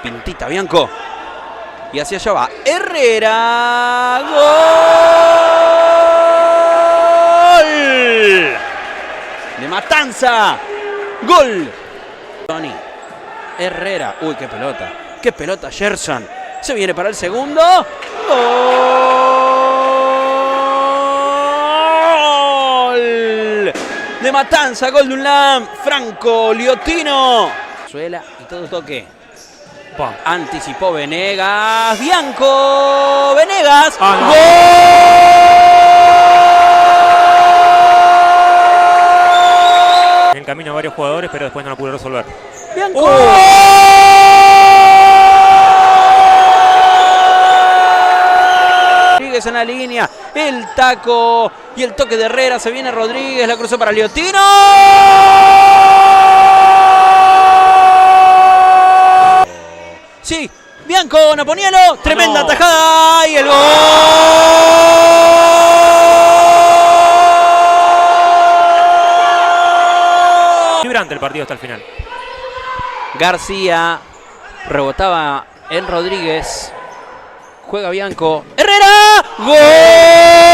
Pintita Bianco. Y hacia allá va Herrera. ¡Gol! De Matanza. Gol. Tony. Herrera. Uy, qué pelota. Qué pelota Gerson. Se viene para el segundo. ¡Gol! De Matanza. Gol de UNLAM. Franco Liotino. Suela y todo toque. Anticipó Venegas. Bianco. Venegas. ¡Gol! En camino varios jugadores, pero después no lo pudo resolver. Bianco. Rodríguez en la línea. El taco y el toque de Herrera. Se viene Rodríguez. La cruzó para Liotino. Sí, Bianco, Naponielo, tremenda tajada y el gol. Vibrante el partido hasta el final. García rebotaba en Rodríguez. Juega Bianco. Herrera. ¡Gol!